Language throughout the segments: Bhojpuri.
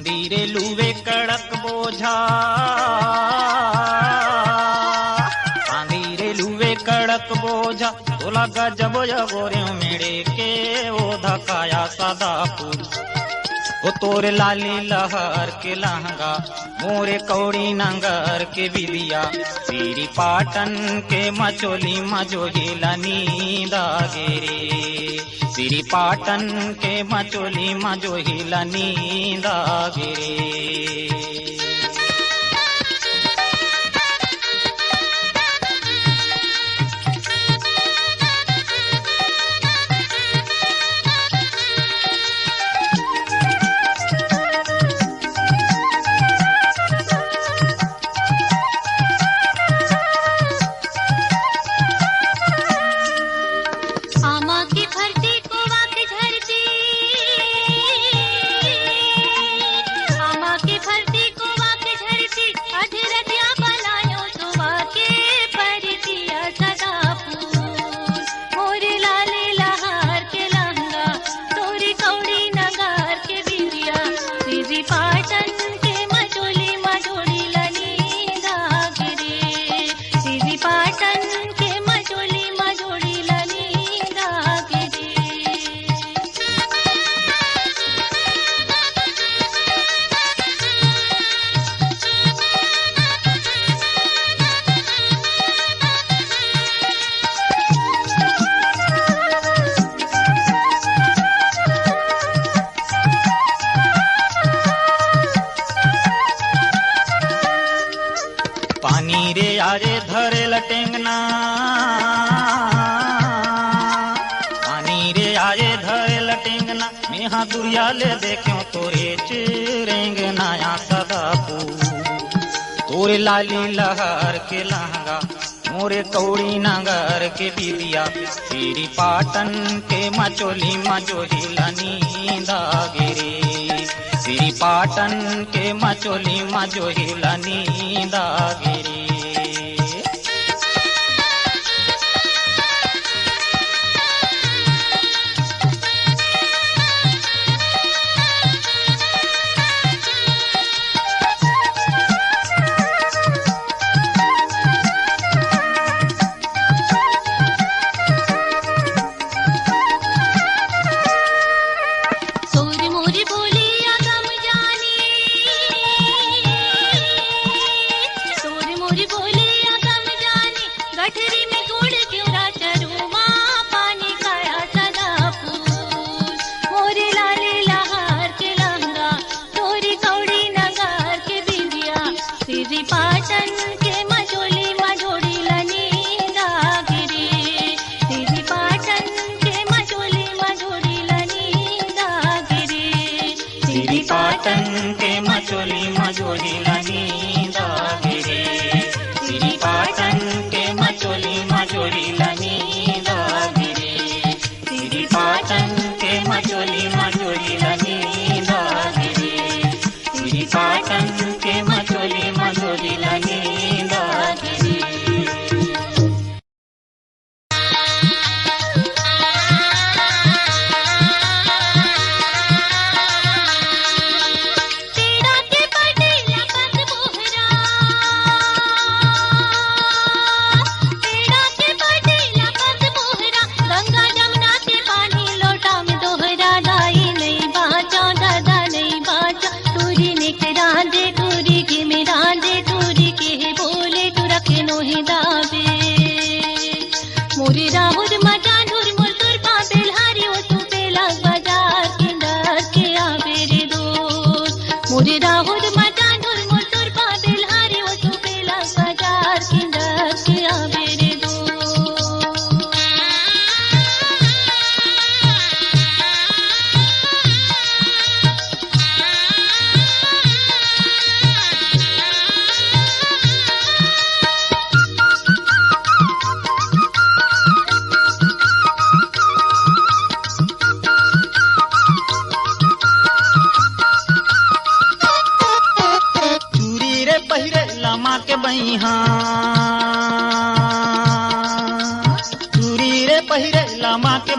रे लुवे कड़क बोझा, रे लुवे कड़क बोझा, तो लगा जब गोरे मेरे के वो धकाया सदा फूल। वो तोरे लाली लहर के लहंगा, मोरे कौड़ी नंगर के बिदिया, तेरी पाटन के मचोली मजोहिला नींदा गेरे, तेरी पाटन के मचोली मजोहिला नींदा गेरे। पानी रे आरे धरे लटेंगना, पानी रे आरे धरे लटेंगना, मेहा दुरिया ले देखो तोरे चिरेंगना या सदा फूल। तोरे लाली लहर के लहंगा, मोरे कौड़ी नगर के बिदिया, तेरी पाटन के मचोली मजोहिला नींदा गिरे, तेरी पाटन के मचोली मजोहिला नींदा गिरे। पाटन के मचोली मजोहिला नींदा गिरे, तेरी पाटन के मचोली मजोहिला नींदा गिरे, तेरी पाटन के मचोली मजोहिला नींदा गिरे, तेरी पाटन के मचोली मजोहिला नींदा गिरे।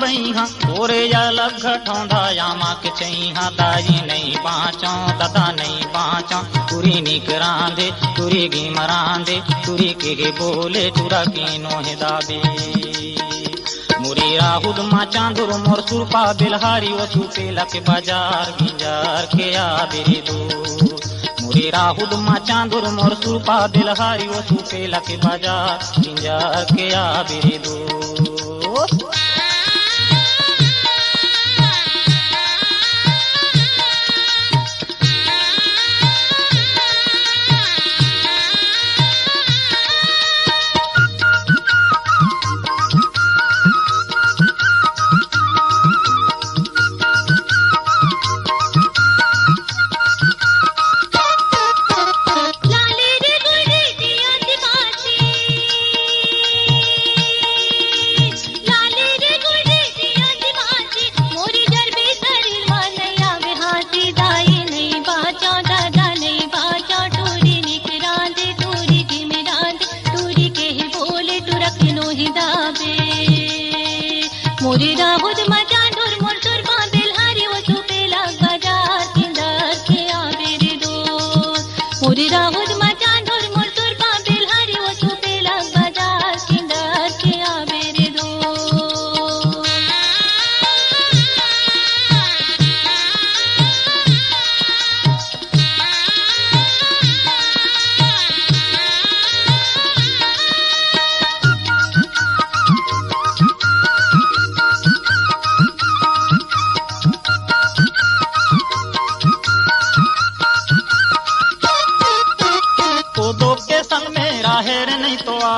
बई हाँ तोरे अलग ठौंधा यामा के चई हाँ दाई नहीं बाँचो दादा नहीं बाँचो तुरी निक रांधे तुरी गी मरांधे तुरी के बोले तुरा की नोहे दाबे मुरी राहुल मा चांदुर मोर सुरपा बिलहारी वो सुपेला के बाजार गिंजार के आबेरे दो मुरी राहुल मा चांदुर मोर सुरपा बिलहारी वो सुपेला के बाजार गिंजार के आबेरे दो। मोरी राहुल मा चांदुर मोर सुरपा बिलहारी वो सुपेला बाजार गिंजार के आबेरे दो मोरी राहुल मा चांदुर मोर सुरपा बिलहारी वो सुपेला बाजार गिंजार के आबेरे दो। कोदो के संग में राहेर नहीं तो आए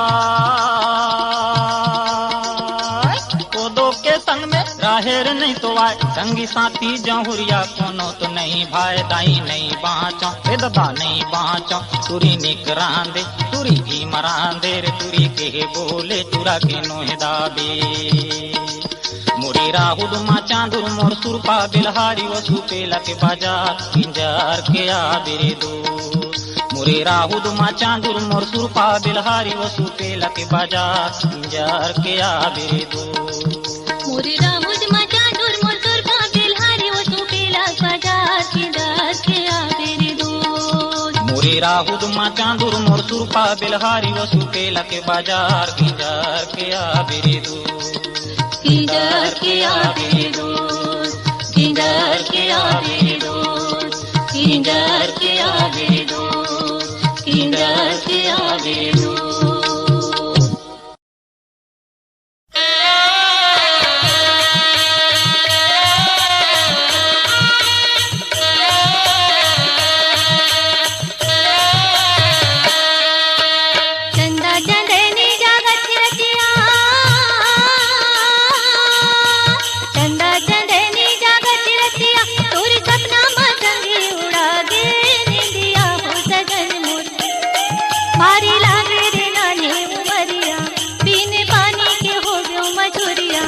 कोदो के संग में राहेर नहीं तो आए संगी साथी जहुरिया कोनो तो नहीं भाई दाई नहीं बाँचो हे दादा नहीं बाँचो तुरी निक रांधे तुरी घी मरांधे रे तुरी के बोले तुरा के नोहे दाबे मुरी राहुल मा चांदुर मोर सुरपा बिलहारी वो सुपेला के बाजार गिंजार के आबेरे दो मुरी राहुल मा चांदुर मोर सुरपा बिलहारी वो सुपेला के बाजार गिंजार के आबेरे दो मोरी राहुल मा चांदुर मोर सुरपा बिलहारी वो सुपेला बाजार गिंजार के आबेरे दो मुरी राहुल मा चांदुर मोर सुरपा बिलहारी वो सुपेला के बाजार गिंजार के आबेरे दो गिंजार के आबेरे दो गिंजार के आबेरे दो गिंजार के आबेरे दो गिंजार के आबेरे दो। चंदा चंदनी जागत रतिया चंदा चंदनी जागत रतिया तोरी सपना में संगी उड़ा दे निंदिया हो सजन मोर भारी लागे रे नानी उमरिया पीने पानी के हो गयो मजूरिया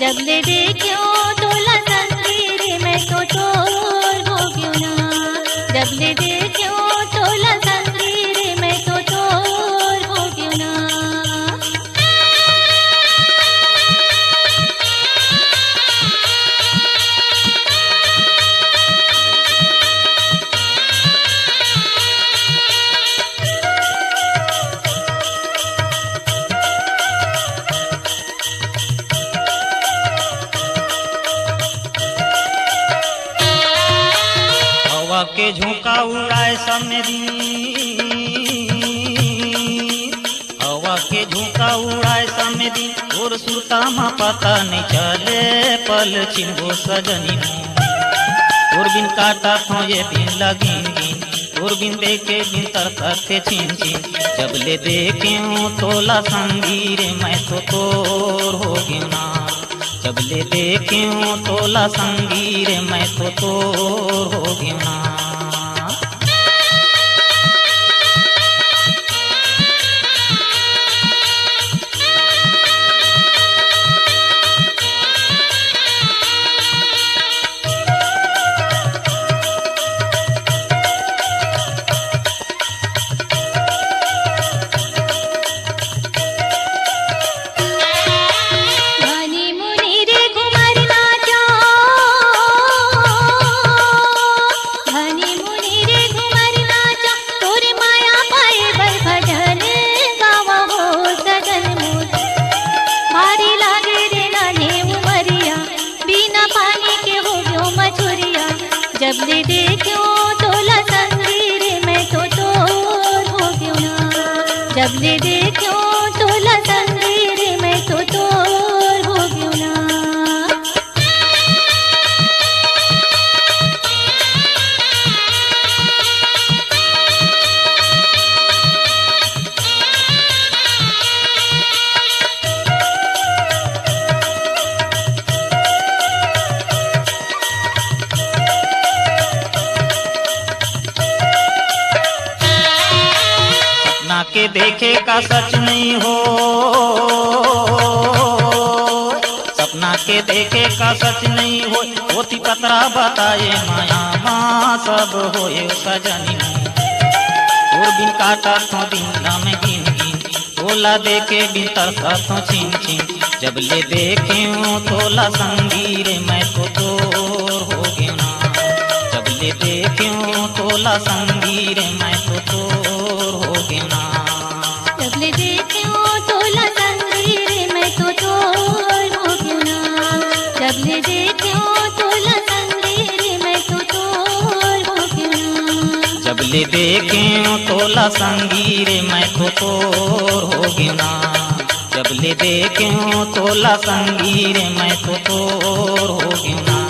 जब ले देखियो तोला संगी रे मैं तो चोर हो गयो ना जब ले देखियो तोला संगी रे मैं तो चोर हो गयो ना। हवा के झोंका उड़ाए सामने दिन हवा के झोंका उड़ाए सामने दिन और सुरता मा पता नहीं चले पल चिन्हो सजनी और बिन काटा थो ये बिन लगिन बिन और बिन देखे बिन तरते छिन छिन जब ले देखे तोला संगी रे मैं तो तोर हो गयो ना जब ले देखे तोला संगी रे मैं तो तोर हो गयो ना। घनी मुनि रे घुम जब ले देखूं तोला संगी रे मैं तो तोर हो गयूं ना। जब ले देखूं तोला संगी रे मैं तो तोर हो गयूं ना। सपना के देखे का सच नहीं हो, सपना के देखे का सच नहीं हो, होती पतरा बताए माया माँ सब होए सजनी। और बिन काटा तो दिन राम गिन गिन, तोला देखे बिन तरसा तो छीन छीन। जब ले देखे तोला संगी रे मैं तो तोर हो गया ना। जब ले देखे तोला संगी रे मैं तो तोर हो गया ना। जब ले देखूं तोला संगी रे मैं तो तोर हो गयूं ना। जब ले देखूं तोला संगी रे मैं तो तोर हो गयूं ना। जब ले देखें तोला संगी रे मैं तो तोर हो गया ना। जब ले देखें तोला संगी रे मैं तो तोर हो गया ना।